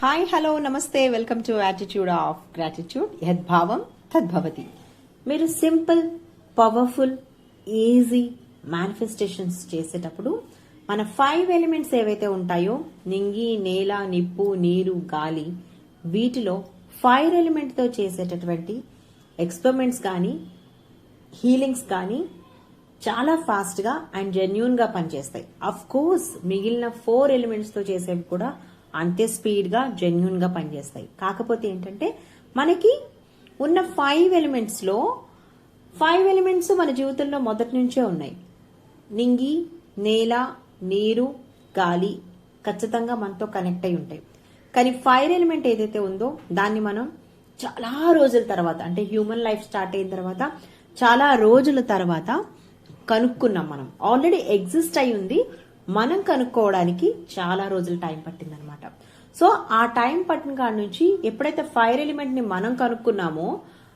Hi hello నమస్తే welcome to attitude of gratitude యద్భావం తద్భవతి. మీరు సింపుల్ పవర్ఫుల్ ఈజీ మేనిఫెస్టేషన్స్ చేసేటప్పుడు మన 5 ఎలిమెంట్స్ ఏవైతే ఉంటాయో నింగి నేల నిప్పు నీరు గాలి, వీటిలో ఫైర్ ఎలిమెంట్ తో చేసేటటువంటి ఎక్స్పెరిమెంట్స్ కానీ హీలింగ్స్ కానీ చాలా ఫాస్ట్ గా అండ్ జెన్యూన్ గా పనిచేస్తాయి. అఫ్ కోర్స్ మిగిలిన 4 ఎలిమెంట్స్ తో చేసేవి కూడా అంతే స్పీడ్ గా జెన్యూన్ గా పనిచేస్తాయి. కాకపోతే ఏంటంటే మనకి ఉన్న 5 ఎలిమెంట్స్ లో 5 ఎలిమెంట్స్ మన జీవితంలో మొదటి నుంచే ఉన్నాయి. నింగి నేల నీరు గాలి ఖచ్చితంగా మనతో కనెక్ట్ అయి ఉంటాయి. కానీ ఫైర్ ఎలిమెంట్ ఏదైతే ఉందో దాన్ని మనం చాలా రోజుల తర్వాత, అంటే హ్యూమన్ లైఫ్ స్టార్ట్ అయిన తర్వాత చాలా రోజుల తర్వాత కనుక్కున్నాం. మనం ఆల్రెడీ ఎగ్జిస్ట్ అయి ఉంది, మనం కనుక్కోవడానికి చాలా రోజులు టైం పట్టింది అనమాట. సో ఆ టైం పట్టిన కాడ నుంచి ఎప్పుడైతే ఫైర్ ఎలిమెంట్ ని మనం కనుక్కున్నామో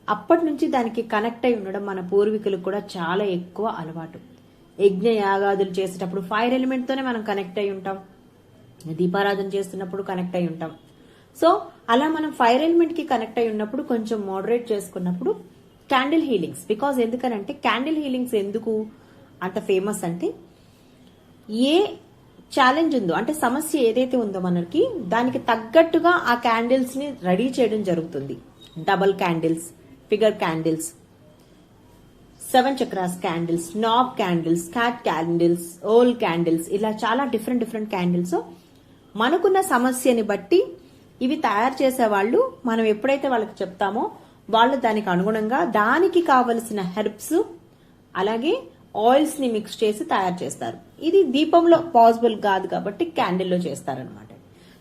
అప్పటి నుంచి దానికి కనెక్ట్ అయి ఉండడం మన పూర్వీకులకు కూడా చాలా ఎక్కువ అలవాటు. యజ్ఞ యాగాదులు చేసేటప్పుడు ఫైర్ ఎలిమెంట్ తోనే మనం కనెక్ట్ అయి ఉంటాం, దీపారాధన చేస్తున్నప్పుడు కనెక్ట్ అయి ఉంటాం. సో అలా మనం ఫైర్ ఎలిమెంట్ కి కనెక్ట్ అయి ఉన్నప్పుడు కొంచెం మోడరేట్ చేసుకున్నప్పుడు క్యాండిల్ హీలింగ్స్, బికాజ్ ఎందుకనంటే క్యాండిల్ హీలింగ్స్ ఎందుకు అంత ఫేమస్ అంటే ఏ ఛాలెంజ్ ఉందో, అంటే సమస్య ఏదైతే ఉందో మనకి దానికి తగ్గట్టుగా ఆ క్యాండిల్స్ ని రెడీ చేయడం జరుగుతుంది. Double candles, figure candles, 7 chakras candles, knob candles, cat candles, owl candles, ఇలా చాలా డిఫరెంట్ క్యాండిల్స్ మనకున్న సమస్యని బట్టి ఇవి తయారు చేసే వాళ్ళు, మనం ఎప్పుడైతే వాళ్ళకి చెప్తామో వాళ్ళు దానికి అనుగుణంగా దానికి కావలసిన హెర్బ్స్ అలాగే ఆయిల్స్ ని మిక్స్ చేసి తయారు చేస్తారు. ఇది దీపంలో పాసిబుల్ కాదు కాబట్టి క్యాండిల్లో చేస్తారనమాట.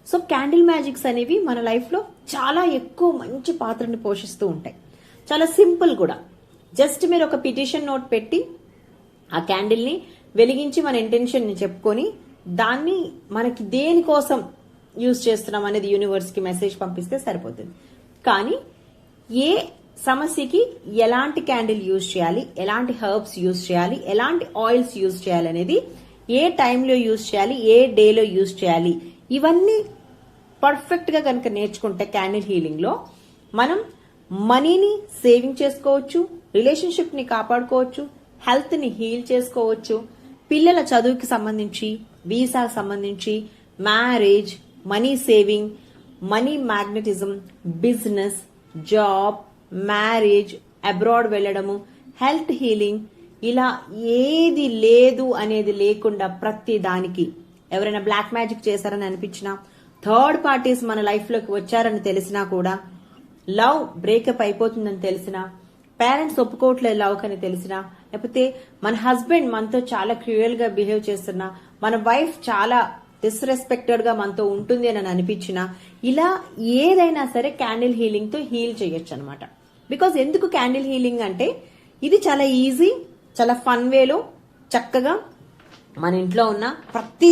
సో క్యాండిల్ మ్యాజిక్స్ అనేవి మన లైఫ్ లో చాలా ఎక్కువ మంచి పాత్రని పోషిస్తూ ఉంటాయి. చాలా సింపుల్ కూడా. జస్ట్ మీరు ఒక పిటిషన్ నోట్ పెట్టి ఆ క్యాండిల్ ని వెలిగించి మన ఇంటెన్షన్ ని చెప్పుకొని దాన్ని మనకి దేనికోసం యూజ్ చేస్తున్నాం అనేది యూనివర్స్ కి మెసేజ్ పంపిస్తే సరిపోతుంది. కానీ ఏ సమస్యకి ఎలాంటి క్యాండిల్ యూజ్ చేయాలి, ఎలాంటి హెర్బ్స్ యూజ్ చేయాలి, ఎలాంటి ఆయిల్స్ యూజ్ చేయాలి అనేది, ఏ టైంలో యూజ్ చేయాలి, ఏ డేలో యూజ్ చేయాలి, ఇవన్నీ పర్ఫెక్ట్ గా కనుక నేర్చుకుంటే క్యాండిల్ హీలింగ్ లో మనం మనీని సేవింగ్ చేసుకోవచ్చు, రిలేషన్షిప్ ని కాపాడుకోవచ్చు, హెల్త్ ని హీల్ చేసుకోవచ్చు, పిల్లల చదువుకి సంబంధించి, వీసాకి సంబంధించి, marriage, money saving, money magnetism, business, job, marriage, abroad వెళ్ళడము, హెల్త్ హీలింగ్, ఇలా ఏది లేదు అనేది లేకుండా ప్రతి దానికి. ఎవరైనా బ్లాక్ మ్యాజిక్ చేశారని అనిపించినా, థర్డ్ పార్టీస్ మన లైఫ్ లోకి వచ్చారని తెలిసినా కూడా, లవ్ బ్రేకప్ అయిపోతుందని తెలిసినా, పేరెంట్స్ ఒప్పుకోవట్లేదు లవ్ కని తెలిసినా, లేకపోతే మన హస్బెండ్ మనతో చాలా క్రూయల్ గా బిహేవ్ చేస్తున్నా, మన వైఫ్ చాలా డిస్రెస్పెక్టెడ్ గా మనతో ఉంటుంది అని అనిపించినా, ఇలా ఏదైనా సరే క్యాండిల్ హీలింగ్ తో హీల్ చేయొచ్చు అనమాట. బికాజ్ ఎందుకు క్యాండిల్ హీలింగ్ అంటే ఇది చాలా ఈజీ, చాలా ఫన్ వేలో చక్కగా మన ఇంట్లో ఉన్న ప్రతి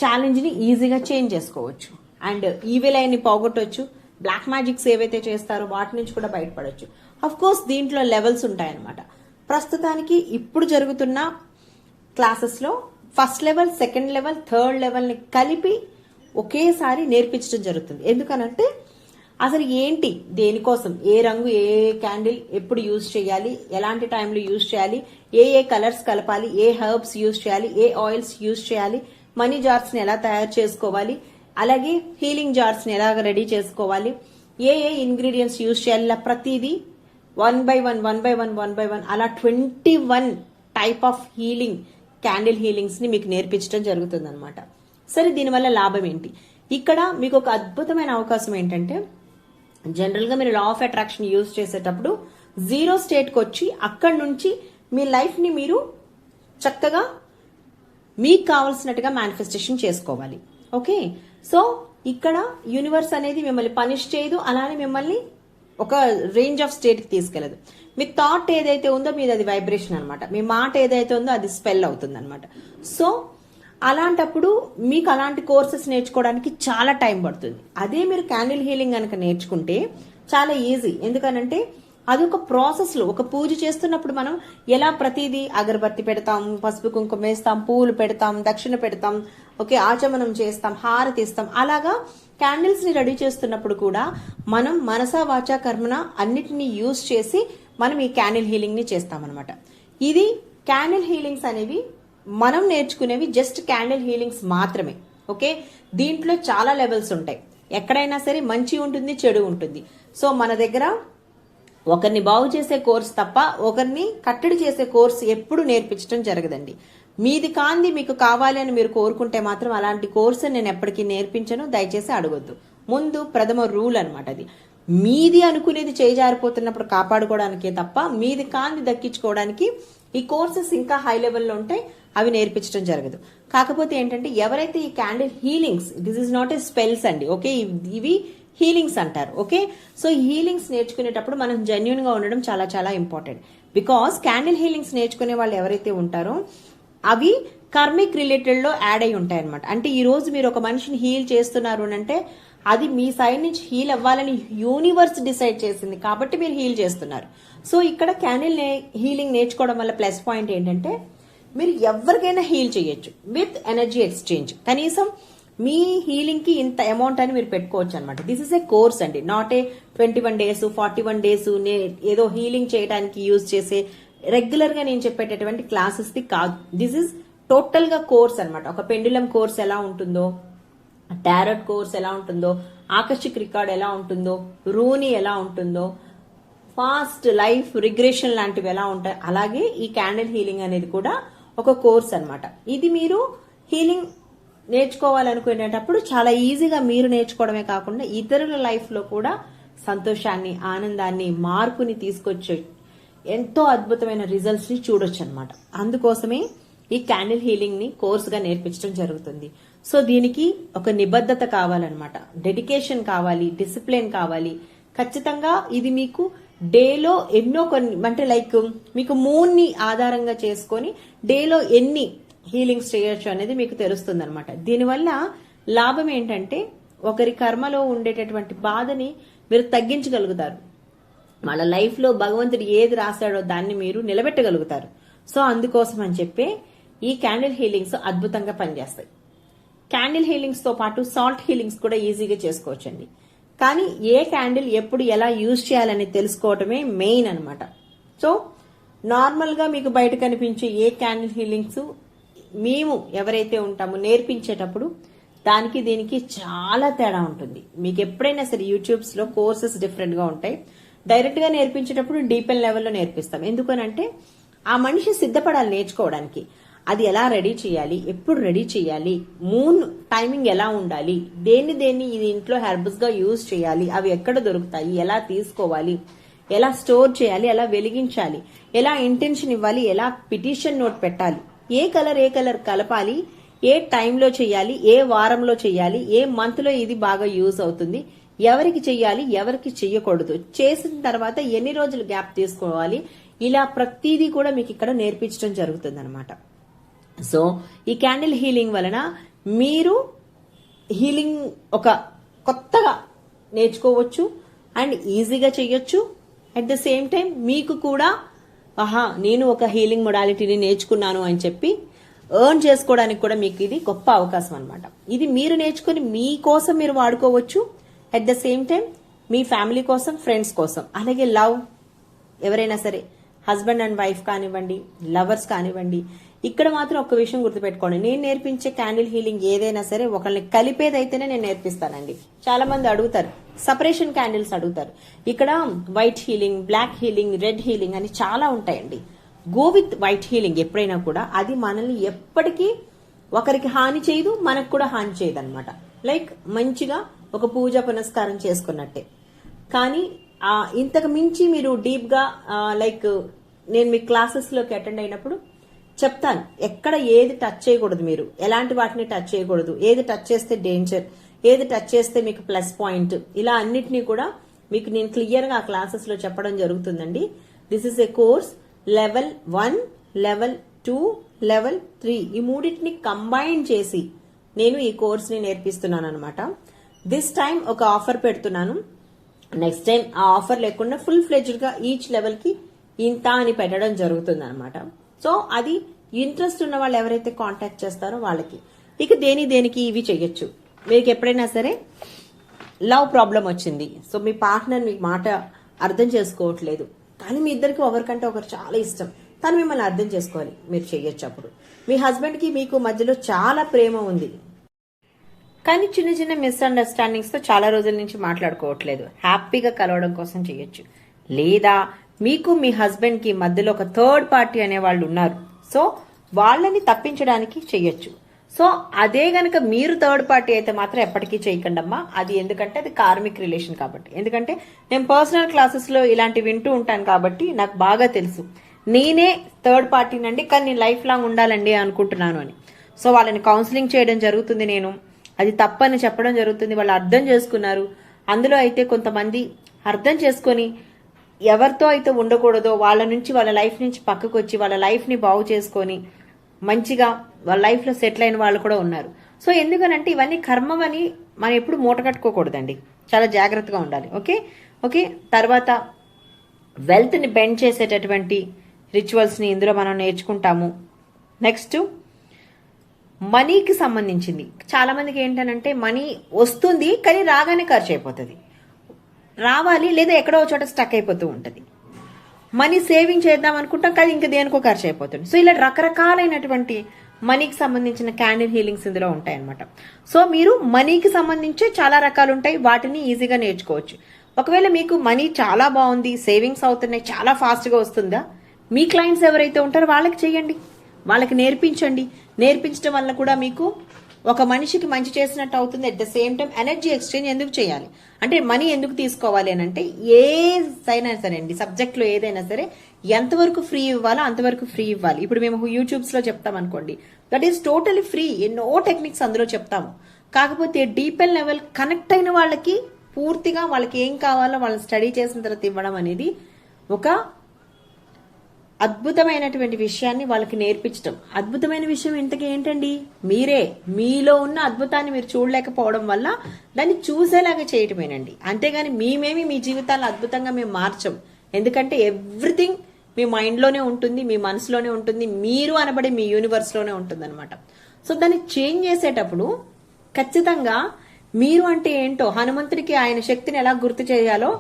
ఛాలెంజ్ ని ఈజీగా చేంజ్ చేసుకోవచ్చు. అండ్ ఈవిల్ అయిన పోగొట్టవచ్చు. బ్లాక్ మ్యాజిక్స్ ఏవైతే చేస్తారో వాటి నుంచి కూడా బయటపడవచ్చు. అఫ్ కోర్స్ దీంట్లో లెవెల్స్ ఉంటాయన్నమాట. ప్రస్తుతానికి ఇప్పుడు జరుగుతున్న క్లాసెస్ లో first level, second level, third level ని కలిపి ఒకేసారి నేర్పించడం జరుగుతుంది. ఎందుకనంటే అసలు ఏంటి, దేనికోసం, ఏ రంగు, ఏ క్యాండిల్ ఎప్పుడు యూజ్ చేయాలి, ఎలాంటి టైంలో యూజ్ చేయాలి, ఏ కలర్స్ కలపాలి, ఏ హెర్బ్స్ యూజ్ చేయాలి, ఏ ఆయిల్స్ యూజ్ చేయాలి, మనీ జార్స్ ని ఎలా తయారు చేసుకోవాలి, అలాగే హీలింగ్ జార్స్ ని ఎలా రెడీ చేసుకోవాలి, ఏ ఇంగ్రీడియంట్స్ యూజ్ చేయాలి, ఇలా ప్రతిదీ 1 by 1 అలా 21 type of healing, candle healings ని మీకు నేర్పించడం జరుగుతుంది అనమాట. సరే, దీనివల్ల లాభం ఏంటి? ఇక్కడ మీకు ఒక అద్భుతమైన అవకాశం ఏంటంటే, జనరల్ గా మీరు లా ఆఫ్ అట్రాక్షన్ యూజ్ చేసేటప్పుడు 0 స్టేట్ కి వచ్చి అక్కడి నుంచి మీ లైఫ్ ని మీరు చక్కగా మీకు కావాల్సినట్టుగా మేనిఫెస్టేషన్ చేసుకోవాలి. ఓకే, సో ఇక్కడ యూనివర్స్ అనేది మిమ్మల్ని పనిష్ చేయదు, అలానే మిమ్మల్ని ఒక రేంజ్ ఆఫ్ స్టేట్ కి తీసుకెళ్లదు. మీ థాట్ ఏదైతే ఉందో మీది అది వైబ్రేషన్ అనమాట. మీ మాట ఏదైతే ఉందో అది స్పెల్ అవుతుంది అనమాట. సో అలాంటప్పుడు మీకు అలాంటి కోర్సెస్ నేర్చుకోవడానికి చాలా టైం పడుతుంది. అదే మీరు క్యాండిల్ హీలింగ్ కనుక నేర్చుకుంటే చాలా ఈజీ. ఎందుకనంటే అదొక ప్రాసెస్ లో, ఒక పూజ చేస్తున్నప్పుడు మనం ఎలా ప్రతిదీ అగరబత్తి పెడతాం, పసుపు కుంకుమ వేస్తాం, పూలు పెడతాం, దక్షిణ పెడతాం, ఓకే, ఆచమనం చేస్తాం, హారతి ఇస్తాం. అలాగా క్యాండిల్స్ ని రెడీ చేస్తున్నప్పుడు కూడా మనం మనసా వాచా కర్మన అన్నిటినీ యూజ్ చేసి మనం ఈ క్యాండిల్ హీలింగ్ ని చేస్తామన్నమాట. ఇది క్యాండిల్ హీలింగ్స్ అనేవి మనం నేర్చుకునేవి జస్ట్ క్యాండిల్ హీలింగ్స్ మాత్రమే. ఓకే, దీంట్లో చాలా లెవెల్స్ ఉంటాయి. ఎక్కడైనా సరే మంచి ఉంటుంది, చెడు ఉంటుంది. సో మన దగ్గర ఒకరిని బాగు చేసే కోర్స్ తప్ప ఒకరిని కట్టడి చేసే కోర్స్ ఎప్పుడు నేర్పించడం జరగదండి. మీది కాంది మీకు కావాలి అని మీరు కోరుకుంటే మాత్రం అలాంటి కోర్సు నేను ఎప్పటికీ నేర్పించను, దయచేసి అడగొద్దు. ముందు ప్రథమ రూల్ అనమాట అది. మీది అనుకునేది చేజారిపోతున్నప్పుడు కాపాడుకోవడానికే తప్ప మీది కాంది దక్కించుకోవడానికి ఈ కోర్సెస్ ఇంకా హై లెవెల్లో ఉంటాయి, అవి నేర్పించడం జరగదు. కాకపోతే ఏంటంటే ఎవరైతే ఈ candle healings, this is not a spells అండి, ఓకే, ఇవి హీలింగ్స్ అంటారు. ఓకే, సో ఈ హీలింగ్స్ నేర్చుకునేటప్పుడు మనం జెన్యున్ గా ఉండడం చాలా చాలా ఇంపార్టెంట్. బికాస్ క్యాండిల్ హీలింగ్స్ నేర్చుకునే వాళ్ళు ఎవరైతే ఉంటారో అవి కర్మిక్ రిలేటెడ్ లో యాడ్ అయి ఉంటాయి అనమాట. అంటే ఈ రోజు మీరు ఒక మనిషిని హీల్ చేస్తున్నారు అంటే అది మీ సైడ్ నుంచి హీల్ అవ్వాలని యూనివర్స్ డిసైడ్ చేసింది కాబట్టి మీరు హీల్ చేస్తున్నారు. సో ఇక్కడ క్యాండిల్ హీలింగ్ నేర్చుకోవడం వల్ల ప్లస్ పాయింట్ ఏంటంటే మీరు ఎవరికైనా హీల్ చేయొచ్చు విత్ ఎనర్జీ ఎక్స్చేంజ్. కనీసం మీ హీలింగ్ కి ఇంత అమౌంట్ అని మీరు పెట్టుకోవచ్చు అనమాట. దిస్ ఇస్ ఏ కోర్స్ అండి, నాట్ ఏ 21 days 41 days ఏదో హీలింగ్ చేయడానికి యూజ్ చేసే రెగ్యులర్ గా నేను చెప్పేటటువంటి క్లాసెస్ ది కాదు. దిస్ ఇస్ టోటల్ గా కోర్స్ అనమాట. ఒక పెండులం కోర్స్ ఎలా ఉంటుందో, టారట్ కోర్స్ ఎలా ఉంటుందో, ఆకర్షిక్ రికార్డ్ ఎలా ఉంటుందో, రూని ఎలా ఉంటుందో, ఫాస్ట్ లైఫ్ రిగ్రెషన్ లాంటివి ఎలా ఉంటాయి, అలాగే ఈ క్యాండిల్ హీలింగ్ అనేది కూడా ఒక కోర్స్ అనమాట. ఇది మీరు హీలింగ్ నేర్చుకోవాలనుకునేటప్పుడు చాలా ఈజీగా మీరు నేర్చుకోవడమే కాకుండా ఇతరుల లైఫ్ లో కూడా సంతోషాన్ని, ఆనందాన్ని, మార్పుని తీసుకొచ్చే ఎంతో అద్భుతమైన రిజల్ట్స్ ని చూడొచ్చు అనమాట. అందుకోసమే ఈ క్యాండిల్ హీలింగ్ ని కోర్స్ గా నేర్పించడం జరుగుతుంది. సో దీనికి ఒక నిబద్ధత కావాలన్నమాట, డెడికేషన్ కావాలి, డిసిప్లిన్ కావాలి. ఖచ్చితంగా ఇది మీకు డేలో ఎన్నో కొన్ని అంటే లైక్ మీకు మూన్ ని ఆధారంగా చేసుకొని డేలో ఎన్ని హీలింగ్స్ చేయొచ్చు అనేది మీకు తెలుస్తుంది అనమాట. దీనివల్ల లాభం ఏంటంటే ఒకరి కర్మలో ఉండేటటువంటి బాధని మీరు తగ్గించగలుగుతారు. వాళ్ళ లైఫ్ లో భగవంతుడు ఏది రాశాడో దాన్ని మీరు నిలబెట్టగలుగుతారు. సో అందుకోసం అని చెప్పి ఈ క్యాండిల్ హీలింగ్స్ అద్భుతంగా పనిచేస్తాయి. క్యాండిల్ హీలింగ్స్ తో పాటు సాల్ట్ హీలింగ్స్ కూడా ఈజీగా చేసుకోవచ్చండి. కానీ ఏ క్యాండిల్ ఎప్పుడు ఎలా యూజ్ చేయాలని తెలుసుకోవటమే మెయిన్ అనమాట. సో నార్మల్ గా మీకు బయట కనిపించే ఏ క్యాండిల్ హీలింగ్స్ మేము ఎవరైతే ఉంటామో నేర్పించేటప్పుడు దానికి దీనికి చాలా తేడా ఉంటుంది. మీకు ఎప్పుడైనా సరే యూట్యూబ్స్ లో కోర్సెస్ డిఫరెంట్ గా ఉంటాయి. డైరెక్ట్ గా నేర్పించేటప్పుడు డీపెన్ లెవెల్లో నేర్పిస్తాం. ఎందుకనంటే ఆ మనిషి సిద్ధపడాలి నేర్చుకోవడానికి. అది ఎలా రెడీ చేయాలి, ఎప్పుడు రెడీ చేయాలి, మూన్ టైమింగ్ ఎలా ఉండాలి, దేన్ని ఇది ఇంట్లో హెర్బ్స్ గా యూజ్ చేయాలి, అవి ఎక్కడ దొరుకుతాయి, ఎలా తీసుకోవాలి, ఎలా స్టోర్ చేయాలి, ఎలా వెలిగించాలి, ఎలా ఇంటెన్షన్ ఇవ్వాలి, ఎలా పిటిషన్ నోట్ పెట్టాలి, ఏ కలర్ కలపాలి, ఏ టైంలో చేయాలి, ఏ వారంలో చేయాలి, ఏ మంత్ లో ఇది బాగా యూజ్ అవుతుంది, ఎవరికి చెయ్యాలి, ఎవరికి చెయ్యకూడదు, చేసిన తర్వాత ఎన్ని రోజులు గ్యాప్ తీసుకోవాలి, ఇలా ప్రతిదీ కూడా మీకు ఇక్కడ నేర్పించడం జరుగుతుంది అనమాట. సో ఈ క్యాండిల్ హీలింగ్ వలన మీరు హీలింగ్ ఒక కొత్తగా నేర్చుకోవచ్చు అండ్ ఈజీగా చెయ్యొచ్చు. అట్ ద సేమ్ టైం మీకు కూడా నేను ఒక హీలింగ్ మొడాలిటీని నేర్చుకున్నాను అని చెప్పి ఎర్న్ చేసుకోవడానికి కూడా మీకు ఇది గొప్ప అవకాశం అనమాట. ఇది మీరు నేర్చుకుని మీకోసం మీరు వాడుకోవచ్చు. At the same time me family కోసం, ఫ్రెండ్స్ కోసం, అలాగే లవ్ ఎవరైనా సరే హస్బెండ్ అండ్ వైఫ్ కానివ్వండి, లవర్స్ కానివ్వండి. ఇక్కడ మాత్రం ఒక విషయం గుర్తుపెట్టుకోండి, నేను నేర్పించే క్యాండిల్ హీలింగ్ ఏదైనా సరే ఒకళ్ళని కలిపేదైతేనే నేను నేర్పిస్తానండి. చాలా మంది అడుగుతారు, సపరేషన్ క్యాండిల్స్ అడుగుతారు. ఇక్కడ white healing, black healing, red healing అని చాలా ఉంటాయండి. గో విత్ వైట్ హీలింగ్ ఎప్పుడైనా కూడా. అది మనల్ని ఎప్పటికీ ఒకరికి హాని చేయదు, మనకు కూడా హాని చేయదు అనమాట. లైక్ మంచిగా ఒక పూజ పునస్కారం చేసుకున్నట్టే. కానీ ఇంతకు మించి మీరు డీప్ గా లైక్ నేను మీ క్లాసెస్ లోకి అటెండ్ అయినప్పుడు చెప్తాను, ఎక్కడ ఏది టచ్ చేయకూడదు, మీరు ఎలాంటి వాటిని టచ్ చేయకూడదు, ఏది టచ్ చేస్తే డేంజర్, ఏది టచ్ చేస్తే మీకు ప్లస్ పాయింట్, ఇలా అన్నిటినీ కూడా మీకు నేను క్లియర్ గా ఆ క్లాసెస్ లో చెప్పడం జరుగుతుందండి. This is a course level 1, level 2, level 3 ఈ మూడింటిని కంబైన్ చేసి నేను ఈ కోర్స్ ని నేర్పిస్తున్నాను అనమాట. దిస్ టైం ఒక ఆఫర్ పెడుతున్నాను. నెక్స్ట్ టైం ఆ ఆఫర్ లేకుండా ఫుల్ ఫ్లెడ్జ్డ్ గా ఈచ్ లెవెల్ కి ఇంత అని పెట్టడం జరుగుతుంది అనమాట. సో అది ఇంట్రెస్ట్ ఉన్న వాళ్ళు ఎవరైతే కాంటాక్ట్ చేస్తారో వాళ్ళకి. ఇక దేనికి ఇవి చెయ్యొచ్చు. మీకు ఎప్పుడైనా సరే లవ్ ప్రాబ్లం వచ్చింది, సో మీ పార్ట్నర్ మీ మాట అర్థం చేసుకోవట్లేదు, కానీ మీ ఇద్దరికి ఒకరికంటే ఒకరు చాలా ఇష్టం, తను మిమ్మల్ని అర్థం చేసుకోవాలి, మీరు చెయ్యొచ్చు. అప్పుడు మీ హస్బెండ్ కి మీకు మధ్యలో చాలా ప్రేమ ఉంది, కానీ చిన్న చిన్న మిస్అండర్స్టాండింగ్స్ తో చాలా రోజుల నుంచి మాట్లాడుకోవట్లేదు, హ్యాపీగా కలవడం కోసం చేయొచ్చు. లేదా మీకు మీ హస్బెండ్ కి మధ్యలో ఒక థర్డ్ పార్టీ అనే వాళ్ళు ఉన్నారు, సో వాళ్ళని తప్పించడానికి చెయ్యొచ్చు. సో అదే గనక మీరు థర్డ్ పార్టీ అయితే మాత్రం ఎప్పటికీ చేయకండి అమ్మా. అది ఎందుకంటే అది కార్మిక్ రిలేషన్ కాబట్టి. ఎందుకంటే నేను పర్సనల్ క్లాసెస్ లో ఇలాంటివి వింటూ ఉంటాను కాబట్టి నాకు బాగా తెలుసు. నేనే థర్డ్ పార్టీనండి, కానీ నేను లైఫ్ లాంగ్ ఉండాలండి అనుకుంటున్నాను అని. సో వాళ్ళని కౌన్సిలింగ్ చేయడం జరుగుతుంది, నేను అది తప్పని చెప్పడం జరుగుతుంది. వాళ్ళు అర్థం చేసుకున్నారు. అందులో అయితే కొంతమంది అర్థం చేసుకొని ఎవరితో అయితే ఉండకూడదో వాళ్ళ నుంచి, వాళ్ళ లైఫ్ నుంచి పక్కకు వచ్చి వాళ్ళ లైఫ్ ని బాగు చేసుకొని మంచిగా వాళ్ళ లైఫ్ లో సెటిల్ అయిన వాళ్ళు కూడా ఉన్నారు. సో ఎందుకనంటే ఇవన్నీ కర్మమని మనం ఎప్పుడు మూట కట్టుకోకూడదండి, చాలా జాగ్రత్తగా ఉండాలి. ఓకే ఓకే తర్వాత వెల్త్ ని బెండ్ చేసేటటువంటి రిచువల్స్ ని ఇందులో మనం నేర్చుకుంటాము. నెక్స్ట్ మనీకి సంబంధించింది. చాలా మందికి ఏంటనంటే మనీ వస్తుంది కానీ రాగానే ఖర్చు అయిపోతుంది, రావాలి లేదా ఎక్కడో చోట స్టక్ అయిపోతూ ఉంటుంది. మనీ సేవింగ్ చేద్దాం అనుకుంటాం కానీ ఇంకా దేనికో ఖర్చు అయిపోతుంది. సో ఇలా రకరకాలైనటువంటి మనీకి సంబంధించిన క్యాండిల్ హీలింగ్స్ ఇందులో ఉంటాయి అనమాట. సో మీరు మనీకి సంబంధించి చాలా రకాలు ఉంటాయి, వాటిని ఈజీగా నేర్చుకోవచ్చు. ఒకవేళ మీకు మనీ చాలా బాగుంది, సేవింగ్స్ అవుతున్నాయి, చాలా ఫాస్ట్ గా వస్తుందా, మీ క్లయింట్స్ ఎవరైతే ఉంటారో వాళ్ళకి చేయండి, వాళ్ళకి నేర్పించండి. నేర్పించడం వల్ల కూడా మీకు ఒక మనిషికి మంచి చేసినట్టు అవుతుంది. At the same time energy exchange ఎందుకు చేయాలి అంటే, మనీ ఎందుకు తీసుకోవాలి అని అంటే, ఏదైనా సరే అండి, సబ్జెక్ట్ లో ఏదైనా సరే ఎంతవరకు ఫ్రీ ఇవ్వాలో అంతవరకు ఫ్రీ ఇవ్వాలి. ఇప్పుడు మేము యూట్యూబ్స్ లో చెప్తాం అనుకోండి, దట్ ఈస్ టోటలీ ఫ్రీ. ఎన్నో టెక్నిక్స్ అందులో చెప్తాము. కాకపోతే డీపెల్ లెవెల్ కనెక్ట్ అయిన వాళ్ళకి పూర్తిగా వాళ్ళకి ఏం కావాలో వాళ్ళని స్టడీ చేసిన తర్వాత ఇవ్వడం అనేది ఒక అద్భుతమైనటువంటి విషయాన్ని వాళ్ళకి నేర్పించడం. అద్భుతమైన విషయం ఇంతకీ ఏంటండి, మీరే మీలో ఉన్న అద్భుతాన్ని మీరు చూడలేకపోవడం వల్ల దాన్ని చూసేలాగా చేయటమేనండి. అంతేగాని మేమేమి మీ జీవితాలను అద్భుతంగా మేము మార్చం. ఎందుకంటే ఎవ్రీథింగ్ మీ మైండ్ లోనే ఉంటుంది, మీ మనసులోనే ఉంటుంది, మీరు అనబడే మీ యూనివర్స్ లోనే ఉంటుంది అనమాట. సో దాన్ని చేంజ్ చేసేటప్పుడు ఖచ్చితంగా మీరు అంటే ఏంటో, హనుమంతుడికి ఆయన శక్తిని ఎలా గుర్తు చేయాలో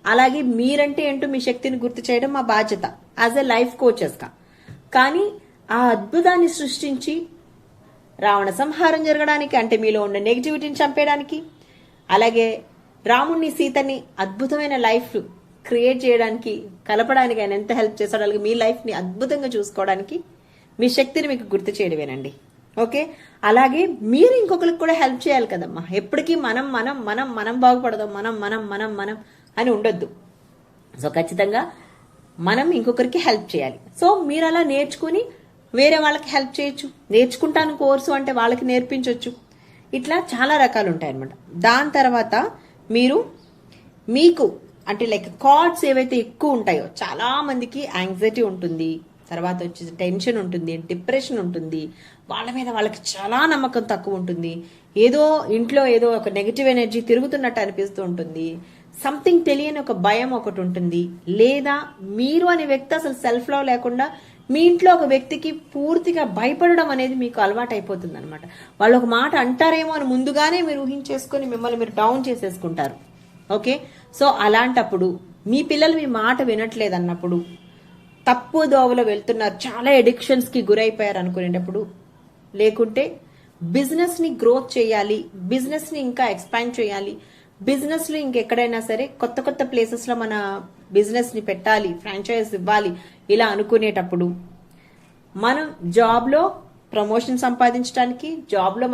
అలాగే మీరంటే ఏంటో మీ శక్తిని గుర్తు చేయడం మా బాధ్యత యాజ్ ఎ లైఫ్ కోచెస్ గా. కానీ ఆ అద్భుతాన్ని సృష్టించి రావణ సంహారం జరగడానికి, అంటే మీలో ఉన్న నెగిటివిటీని చంపేయడానికి, అలాగే రాముణ్ణి సీతని అద్భుతమైన లైఫ్ క్రియేట్ చేయడానికి, కలపడానికి ఆయన ఎంత హెల్ప్ చేస్తాడో, అలాగే మీ లైఫ్ ని అద్భుతంగా చూసుకోవడానికి మీ శక్తిని మీకు గుర్తు చేయడమేనండి. ఓకే, అలాగే మీరు ఇంకొకరికి కూడా హెల్ప్ చేయాలి కదమ్మా. ఎప్పటికీ మనం మనం మనం మనం బాగుపడదాం, మనం మనం మనం మనం అని ఉండొద్దు. సో ఖచ్చితంగా మనం ఇంకొకరికి హెల్ప్ చేయాలి. సో మీరు అలా నేర్చుకుని వేరే వాళ్ళకి హెల్ప్ చేయొచ్చు. నేర్చుకుంటాను కోర్సు అంటే వాళ్ళకి నేర్పించవచ్చు. ఇట్లా చాలా రకాలు ఉంటాయి అనమాట. దాని తర్వాత మీరు మీకు అంటే లైక్ థాట్స్ ఏవైతే ఎక్కువ ఉంటాయో, చాలా మందికి యాంగ్జైటీ ఉంటుంది, తర్వాత వచ్చేసి టెన్షన్ ఉంటుంది, డిప్రెషన్ ఉంటుంది, వాళ్ళ మీద వాళ్ళకి చాలా నమ్మకం తక్కువ ఉంటుంది, ఏదో ఇంట్లో ఏదో ఒక నెగిటివ్ ఎనర్జీ తిరుగుతున్నట్టు అనిపిస్తూ ఉంటుంది, సంథింగ్ తెలియని ఒక భయం ఒకటి ఉంటుంది, లేదా మీరు అనే వ్యక్తి అసలు సెల్ఫ్ లవ్ లేకుండా మీ ఇంట్లో ఒక వ్యక్తికి పూర్తిగా భయపడడం అనేది మీకు అలవాటు అయిపోతుంది అనమాట. వాళ్ళు ఒక మాట అంటారేమో అని ముందుగానే మీరు ఊహించేసుకొని మిమ్మల్ని మీరు డౌన్ చేసేసుకుంటారు. ఓకే, సో అలాంటప్పుడు మీ పిల్లలు మీ మాట వినట్లేదు అన్నప్పుడు, తప్పు దోవలో వెళ్తున్నారు, చాలా ఎడిక్షన్స్ కి గురైపోయారు అనుకునేటప్పుడు, లేకుంటే బిజినెస్ ని గ్రోత్ చేయాలి, బిజినెస్ ని ఇంకా ఎక్స్పాండ్ చేయాలి, బిజినెస్ లో ఇంకెక్కడైనా సరే కొత్త కొత్త ప్లేసెస్ లో మన బిజినెస్ ని పెట్టాలి, ఫ్రాంచైజ్ ఇవ్వాలి, ఇలా అనుకునేటప్పుడు, మనం జాబ్ లో ప్రమోషన్ సంపాదించడానికి, జాబ్ లో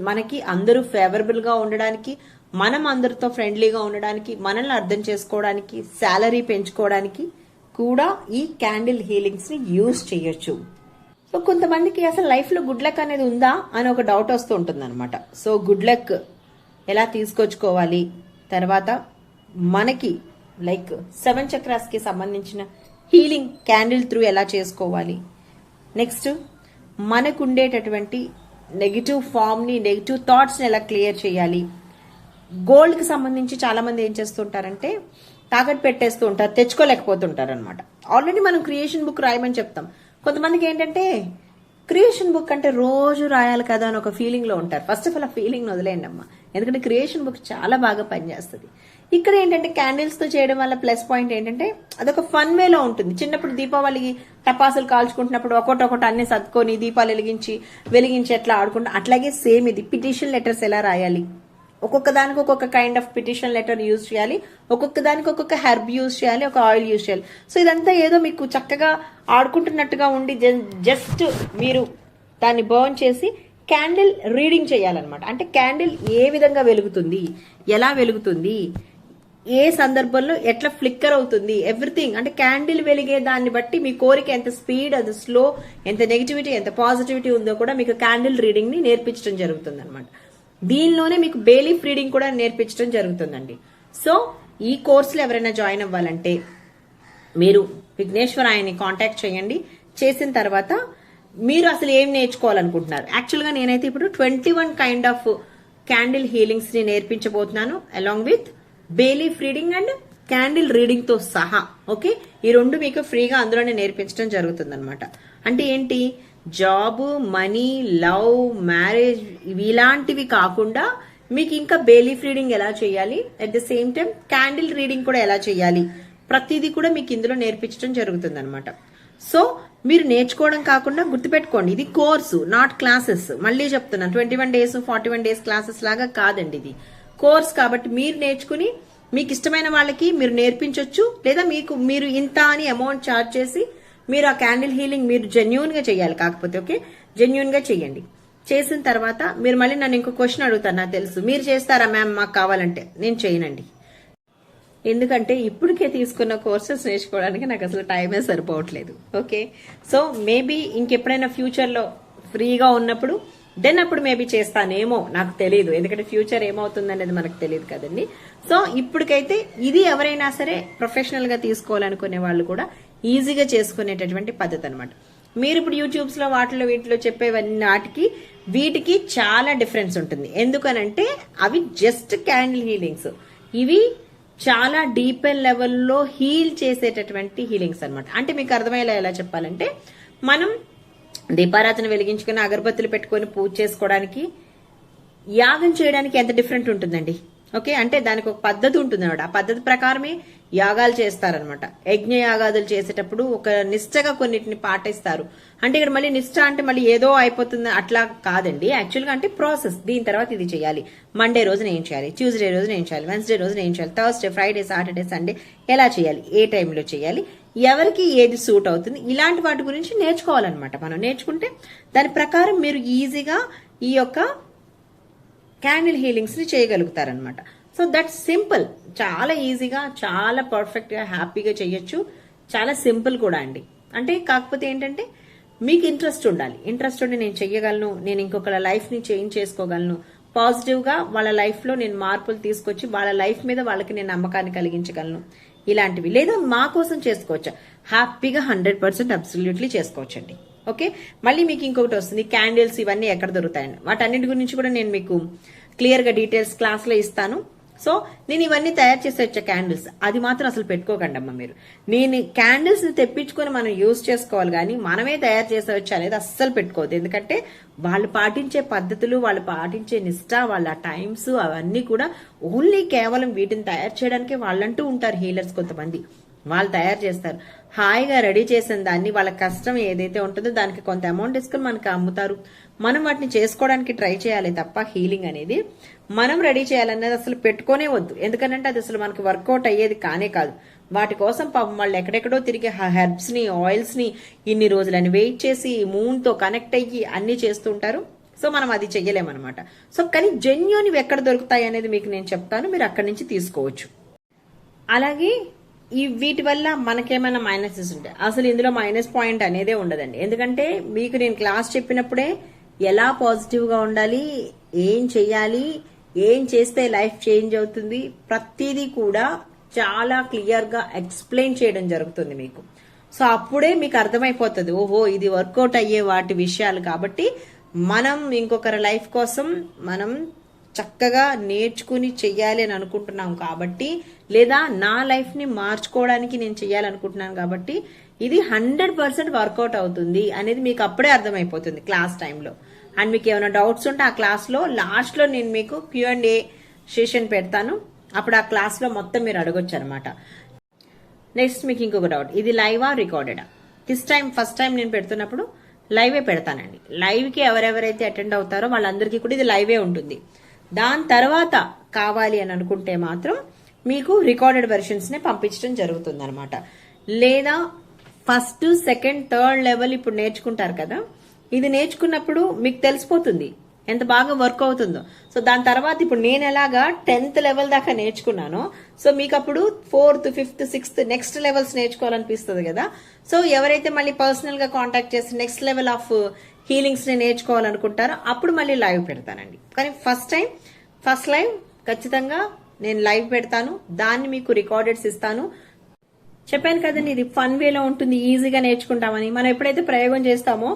మనకి అందరూ ఫేవరబుల్ గా ఉండడానికి, మనం అందరితో ఫ్రెండ్లీగా ఉండడానికి, మనల్ని అర్థం చేసుకోవడానికి, శాలరీ పెంచుకోవడానికి కూడా ఈ క్యాండిల్ హీలింగ్స్ ని యూజ్ చేయొచ్చు. సో కొంతమందికి అసలు లైఫ్ లో గుడ్ లక్ అనేది ఉందా అని ఒక డౌట్ వస్తూ ఉంటుంది అనమాట. సో గుడ్ లక్ ఎలా తీసుకొచ్చుకోవాలి, తర్వాత మనకి లైక్ 7 చక్రాస్ కి సంబంధించిన హీలింగ్ క్యాండిల్ త్రూ ఎలా చేసుకోవాలి, నెక్స్ట్ మనకు ఉండేటటువంటి నెగిటివ్ ఫామ్ ని, నెగిటివ్ థాట్స్ ని ఎలా క్లియర్ చేయాలి, గోల్డ్ కి సంబంధించి చాలా మంది ఏం చేస్తుంటారంటే తాకట్టు పెట్టేస్తూ ఉంటారు, తెచ్చుకోలేకపోతుంటారు అనమాట. ఆల్రెడీ మనం క్రియేషన్ బుక్ రాయమని చెప్తాం. కొంతమందికి ఏంటంటే క్రియేషన్ బుక్ అంటే రోజు రాయాలి కదా అని ఒక ఫీలింగ్ లో ఉంటారు. ఫస్ట్ ఆఫ్ ఆల్ ఆ ఫీలింగ్ వదిలేయండి అమ్మా, ఎందుకంటే క్రియేషన్ బుక్ చాలా బాగా పనిచేస్తుంది. ఇక్కడ ఏంటంటే క్యాండిల్స్ తో చేయడం వల్ల ప్లస్ పాయింట్ ఏంటంటే అదొక ఫన్ వేలో ఉంటుంది. చిన్నప్పుడు దీపావళికి టపాసులు కాల్చుకుంటున్నప్పుడు ఒకటి అన్ని సర్దుకొని దీపాలు వెలిగించి ఎట్లా ఆడుకుంటాం, అట్లాగే సేమ్ ఇది పిటిషన్ లెటర్స్ ఎలా రాయాలి, ఒక్కొక్క దానికి ఒక్కొక్క kind of petition letter use చేయాలి, ఒక్కొక్క దానికి ఒక్కొక్క హెర్బ్ యూజ్ చేయాలి, ఒక ఆయిల్ యూజ్ చేయాలి. సో ఇదంతా ఏదో మీకు చక్కగా ఆడుకుంటున్నట్టుగా ఉండి జస్ట్ మీరు దాన్ని బర్న్ చేసి క్యాండిల్ రీడింగ్ చేయాలన్నమాట. అంటే క్యాండిల్ ఏ విధంగా వెలుగుతుంది, ఎలా వెలుగుతుంది, ఏ సందర్భంలో ఎట్లా ఫ్లిక్కర్ అవుతుంది, ఎవ్రీథింగ్. అంటే క్యాండిల్ వెలిగే దాన్ని బట్టి మీ కోరిక ఎంత స్పీడ్, అది స్లో, ఎంత నెగిటివిటీ, ఎంత పాజిటివిటీ ఉందో కూడా మీకు క్యాండిల్ రీడింగ్ ని నేర్పించడం జరుగుతుంది అనమాట. దీనిలోనే మీకు బేలీఫ్ రీడింగ్ కూడా నేర్పించడం జరుగుతుందండి. సో ఈ కోర్సులో ఎవరైనా జాయిన్ అవ్వాలంటే మీరు విఘ్నేశ్వర్ ఆయన్ని కాంటాక్ట్ చేయండి. చేసిన తర్వాత మీరు అసలు ఏం నేర్చుకోవాలనుకుంటున్నారు. యాక్చువల్గా నేనైతే ఇప్పుడు 21 కైండ్ ఆఫ్ క్యాండిల్ హీలింగ్స్ ని నేర్పించబోతున్నాను, along with bay leaf reading and candle reading తో సహా. ఓకే, ఈ రెండు మీకు ఫ్రీగా అందులోనే నేర్పించడం జరుగుతుంది అనమాట. అంటే ఏంటి, జాబ్, మనీ, లవ్, మ్యారేజ్ ఇలాంటివి కాకుండా మీకు ఇంకా బేలీఫ్ రీడింగ్ ఎలా చేయాలి, at the same time candle reading కూడా ఎలా చేయాలి, ప్రతిదీ కూడా మీకు ఇందులో నేర్పించడం జరుగుతుంది అనమాట. సో మీరు నేర్చుకోవడం కాకుండా గుర్తుపెట్టుకోండి, ఇది కోర్సు, నాట్ క్లాసెస్. మళ్ళీ చెప్తున్నాను, 21 days 41 days క్లాసెస్ లాగా కాదండి, ఇది కోర్స్. కాబట్టి మీరు నేర్చుకుని మీకు ఇష్టమైన వాళ్ళకి మీరు నేర్పించవచ్చు, లేదా మీరు ఇంత అని అమౌంట్ ఛార్జ్ చేసి మీరు ఆ క్యాండిల్ హీలింగ్ మీరు జెన్యూన్ గా చేయాలి. కాకపోతే ఓకే, జెన్యూన్ గా చేయండి. చేసిన తర్వాత మీరు మళ్ళీ నన్ను ఇంకో క్వశ్చన్ అడుగుతారు, నాకు తెలుసు మీరు చేస్తారా మ్యామ్ మాకు కావాలంటే. నేను చేయనండి, ఎందుకంటే ఇప్పటికే తీసుకున్న కోర్సెస్ నేర్చుకోవడానికి నాకు అసలు టైమే సరిపోవట్లేదు. ఓకే, సో మేబీ ఇంకెప్పుడైనా ఫ్యూచర్లో ఫ్రీగా ఉన్నప్పుడు అప్పుడు మేబీ చేస్తానేమో, నాకు తెలియదు. ఎందుకంటే ఫ్యూచర్ ఏమవుతుంది అనేది మనకు తెలియదు కదండి. సో ఇప్పటికైతే ఇది ఎవరైనా సరే ప్రొఫెషనల్ గా తీసుకోవాలనుకునే వాళ్ళు కూడా ఈజీగా చేసుకునేటటువంటి పద్ధతి అనమాట. మీరు ఇప్పుడు యూట్యూబ్స్ లో వీటిలో చెప్పేవన్నీ వీటికి చాలా డిఫరెన్స్ ఉంటుంది. ఎందుకనంటే అవి జస్ట్ క్యాండిల్ హీలింగ్స్, ఇవి చాలా డీప్ లెవెల్లో హీల్ చేసేటటువంటి హీలింగ్స్ అనమాట. అంటే మీకు అర్థమయ్యేలా ఎలా చెప్పాలంటే, మనం దీపారాధన వెలిగించుకుని అగరబత్తులు పెట్టుకుని పూజ చేసుకోవడానికి, యాగం చేయడానికి ఎంత డిఫరెంట్ ఉంటుందండి. ఓకే, అంటే దానికి ఒక పద్ధతి ఉంటుంది అనమాట. ఆ పద్ధతి ప్రకారమే యాగాలు చేస్తారనమాట. యజ్ఞ యాగాదులు చేసేటప్పుడు ఒక నిష్ఠగా కొన్నిటిని పాటిస్తారు. అంటే ఇక్కడ మళ్ళీ నిష్ఠ అంటే మళ్ళీ ఏదో అయిపోతుంది అట్లా కాదండి. యాక్చువల్గా అంటే ప్రాసెస్, దీని తర్వాత ఇది చేయాలి, మండే రోజున ఏం చేయాలి, ట్యూస్డే రోజున ఏం చేయాలి, వెన్స్డే రోజున ఏం చేయాలి, థర్స్డే, ఫ్రైడే, సాటర్డే, సండే ఎలా చేయాలి, ఏ టైంలో చేయాలి, ఎవరికి ఏది సూట్ అవుతుంది, ఇలాంటి వాటి గురించి నేర్చుకోవాలన్నమాట. మనం నేర్చుకుంటే దాని ప్రకారం మీరు ఈజీగా ఈ యొక్క క్యాండిల్ హీలింగ్స్ ని చేయగలుగుతారనమాట. సో దట్స్ సింపుల్, చాలా ఈజీగా, చాలా పర్ఫెక్ట్ గా, హ్యాపీగా చేయొచ్చు. చాలా సింపుల్ కూడా అండి. అంటే కాకపోతే ఏంటంటే మీకు ఇంట్రెస్ట్ ఉండాలి. ఇంట్రెస్ట్ ఉండి నేను చెయ్యగలను, నేను ఇంకొకళ్ళ లైఫ్ ని చేంజ్ చేసుకోగలను, పాజిటివ్ గా వాళ్ళ లైఫ్ లో నేను మార్పులు తీసుకొచ్చి వాళ్ళ లైఫ్ మీద వాళ్ళకి నేను నమ్మకాన్ని కలిగించగలను, ఇలాంటివి. లేదా మా కోసం చేసుకోవచ్చు, హ్యాపీగా 100% అబ్సల్యూట్లీ చేసుకోవచ్చండి. ఓకే, మళ్ళీ మీకు ఇంకొకటి వస్తుంది, క్యాండిల్స్ ఇవన్నీ ఎక్కడ దొరుకుతాయండి, వాటన్నిటి గురించి కూడా నేను మీకు క్లియర్ గా డీటెయిల్స్ క్లాస్ లో ఇస్తాను. సో నేను ఇవన్నీ తయారు చేసి వచ్చే క్యాండిల్స్, అది మాత్రం అసలు పెట్టుకోకండి అమ్మ మీరు. నేను క్యాండిల్స్ ని తెప్పించుకొని మనం యూజ్ చేసుకోవాలి, కానీ మనమే తయారు చేసి వచ్చి అనేది అస్సలు పెట్టుకోవద్దు. ఎందుకంటే వాళ్ళు పాటించే పద్ధతులు, వాళ్ళు పాటించే నిష్ఠ, వాళ్ళ టైమ్స్ అవన్నీ కూడా ఓన్లీ కేవలం వీటిని తయారు చేయడానికే వాళ్ళంటూ ఉంటారు. హీలర్స్ కొంతమంది వాళ్ళు తయారు చేస్తారు, హాయిగా రెడీ చేసిన దాన్ని వాళ్ళ కష్టం ఏదైతే ఉంటుందో దానికి కొంత అమౌంట్ తీసుకుని మనకి అమ్ముతారు. మనం వాటిని చేసుకోవడానికి ట్రై చేయాలి తప్ప హీలింగ్ అనేది మనం రెడీ చేయాలనేది అసలు పెట్టుకోనే వద్దు. ఎందుకంటే అది అసలు మనకి వర్కౌట్ అయ్యేది కానే కాదు. వాటి కోసం పాపం వాళ్ళు ఎక్కడెక్కడో తిరిగి హెర్బ్స్ ని, ఆయిల్స్ ని ఇన్ని రోజులని వెయిట్ చేసి మూన్ తో కనెక్ట్ అయ్యి అన్ని చేస్తుంటారు. సో మనం అది చెయ్యలేమన్నమాట. సో కానీ జెన్యూన్ ఎక్కడ దొరుకుతాయి అనేది మీకు నేను చెప్తాను, మీరు అక్కడి నుంచి తీసుకోవచ్చు. అలాగే ఈ వీటి వల్ల మనకేమైనా మైనసెస్ ఉంటాయి, అసలు ఇందులో మైనస్ పాయింట్ అనేదే ఉండదండి. ఎందుకంటే మీకు నేను క్లాస్ చెప్పినప్పుడే ఎలా పాజిటివ్ గా ఉండాలి, ఏం చెయ్యాలి, ఏం చేస్తే లైఫ్ చేంజ్ అవుతుంది, ప్రతిదీ కూడా చాలా క్లియర్ గా ఎక్స్ప్లెయిన్ చేయడం జరుగుతుంది మీకు. సో అప్పుడే మీకు అర్థమైపోతుంది, ఓహో ఇది వర్కౌట్ అయ్యే వాటి విషయాలు. కాబట్టి మనం ఇంకొకరి లైఫ్ కోసం మనం చక్కగా నేర్చుకుని చెయ్యాలి అని అనుకుంటున్నాం కాబట్టి, లేదా నా లైఫ్ ని మార్చుకోవడానికి నేను చెయ్యాలనుకుంటున్నాను కాబట్టి ఇది 100% వర్కౌట్ అవుతుంది అనేది మీకు అప్పుడే అర్థమైపోతుంది క్లాస్ టైంలో. అండ్ మీకు ఏమైనా డౌట్స్ ఉంటే ఆ క్లాస్ లో లాస్ట్ లో నేను మీకు Q&A సెషన్ పెడతాను. అప్పుడు ఆ క్లాస్ లో మొత్తం మీరు అడగొచ్చు అనమాట. నెక్స్ట్ మీకు ఇంకొక డౌట్, ఇది లైవా రికార్డెడా? ఫస్ట్ టైం నేను పెడుతున్నప్పుడు లైవే పెడతానండి. లైవ్ కి ఎవరెవరైతే అటెండ్ అవుతారో వాళ్ళందరికీ కూడా ఇది లైవే ఉంటుంది. దాని తర్వాత కావాలి అని అనుకుంటే మాత్రం మీకు రికార్డెడ్ వెర్షన్స్ నే పంపించడం జరుగుతుంది అనమాట. లేదా ఫస్ట్, సెకండ్, థర్డ్ లెవెల్ ఇప్పుడు నేర్చుకుంటారు కదా, ఇది నేర్చుకున్నప్పుడు మీకు తెలిసిపోతుంది ఎంత బాగా వర్క్ అవుతుందో. సో దాని తర్వాత ఇప్పుడు నేను ఎలాగా 10th లెవెల్ దాకా నేర్చుకున్నాను, సో మీకు అప్పుడు 4th, 5th, 6th next levels నేర్చుకోవాలనిపిస్తుంది కదా. సో ఎవరైతే మళ్ళీ పర్సనల్ గా కాంటాక్ట్ చేసి నెక్స్ట్ లెవెల్ ఆఫ్ హీలింగ్స్ ని నేర్చుకోవాలనుకుంటారో అప్పుడు మళ్ళీ లైవ్ పెడతానండి. కానీ ఫస్ట్ లైవ్ ఖచ్చితంగా నేను లైవ్ పెడతాను. దాన్ని మీకు రికార్డెడ్స్ ఇస్తాను. చెప్పాను కదండి, ఇది ఫన్ వేలో ఉంటుంది, ఈజీగా నేర్చుకుంటామని. మనం ఎప్పుడైతే ప్రయోగం చేస్తామో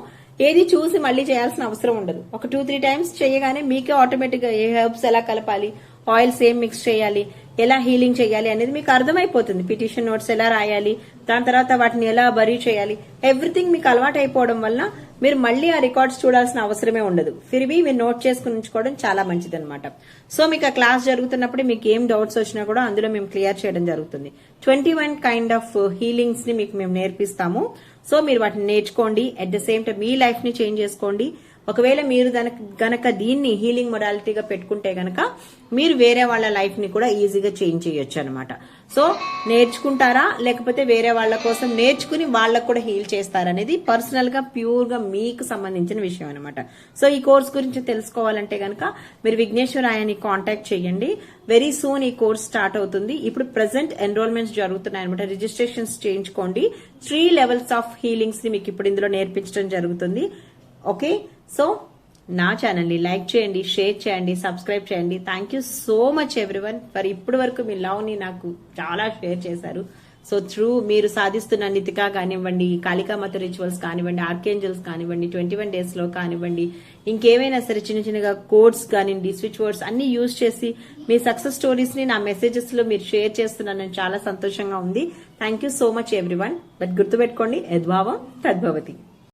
ఏది చూసి మళ్ళీ చేయాల్సిన అవసరం ఉండదు. ఒక 2-3 టైమ్స్ చేయగానే మీకే ఆటోమేటిక్ గా ఏ హెర్బ్స్ ఎలా కలపాలి, ఆయిల్స్ ఏం మిక్స్ చేయాలి, ఎలా హీలింగ్ చేయాలి అనేది మీకు అర్థమైపోతుంది. పిటిషన్ నోట్స్ ఎలా రాయాలి, దాని తర్వాత వాటిని ఎలా బరీ చేయాలి, ఎవ్రీథింగ్ మీకు అలవాటు అయిపోవడం వల్ల మీరు మళ్ళీ ఆ రికార్డ్స్ చూడాల్సిన అవసరమే ఉండదు. ఫిర్బీ మీరు నోట్ చేసుకుని ఉంచుకోవడం చాలా మంచిది అనమాట. సో మీకు ఆ క్లాస్ జరుగుతున్నప్పుడు మీకు ఏం డౌట్స్ వచ్చినా కూడా అందులో మేము క్లియర్ చేయడం జరుగుతుంది. 21 కైండ్ ఆఫ్ హీలింగ్స్ ని మీకు మేము నేర్పిస్తాము. సో మీరు వాటిని నేర్చుకోండి. At the same time me life ని చేంజ్ చేసుకోండి. ఒకవేళ మీరు గనక దీన్ని హీలింగ్ మొడాలిటీగా పెట్టుకుంటే గనక మీరు వేరే వాళ్ళ లైఫ్ ని కూడా ఈజీగా చేంజ్ చేయొచ్చు అనమాట. సో నేర్చుకుంటారా, లేకపోతే వేరే వాళ్ళ కోసం నేర్చుకుని వాళ్ళకు కూడా హీల్ చేస్తారనేది పర్సనల్ గా ప్యూర్ గా మీకు సంబంధించిన విషయం అనమాట. సో ఈ కోర్స్ గురించి తెలుసుకోవాలంటే గనక మీరు విఘ్నేశ్వర్ ఆయన్ని కాంటాక్ట్ చేయండి. వెరీ సూన్ ఈ కోర్స్ స్టార్ట్ అవుతుంది. ఇప్పుడు ప్రెసెంట్ ఎన్రోల్మెంట్స్ జరుగుతున్నాయి అనమాట. రిజిస్ట్రేషన్స్ చేయించుకోండి. 3 లెవెల్స్ ఆఫ్ హీలింగ్స్ ని మీకు ఇప్పుడు ఇందులో నేర్పించడం జరుగుతుంది. ఓకే, సో నా ఛానల్ ని లైక్ చేయండి, షేర్ చేయండి, సబ్స్క్రైబ్ చేయండి. Thank you so much everyone for ఇప్పటి వరకు మీ లవ్ ని నాకు చాలా షేర్ చేశారు. సో త్రూ మీరు సాధిస్తున్న నితికా కానివ్వండి, కాళికామాత రిచువల్స్ కానివ్వండి, ఆర్కేంజల్స్ కానివ్వండి, 21 days లో కానివ్వండి, ఇంకేమైనా సరే చిన్నగా కోడ్స్ కానివ్వండి, స్విచ్ వర్డ్స్ అన్ని యూజ్ చేసి మీ సక్సెస్ స్టోరీస్ ని నా మెసేజెస్ లో మీరు షేర్ చేస్తున్నానని చాలా సంతోషంగా ఉంది. Thank you so much everyone. But గుర్తుపెట్టుకోండి, యద్భావం తద్భవతి.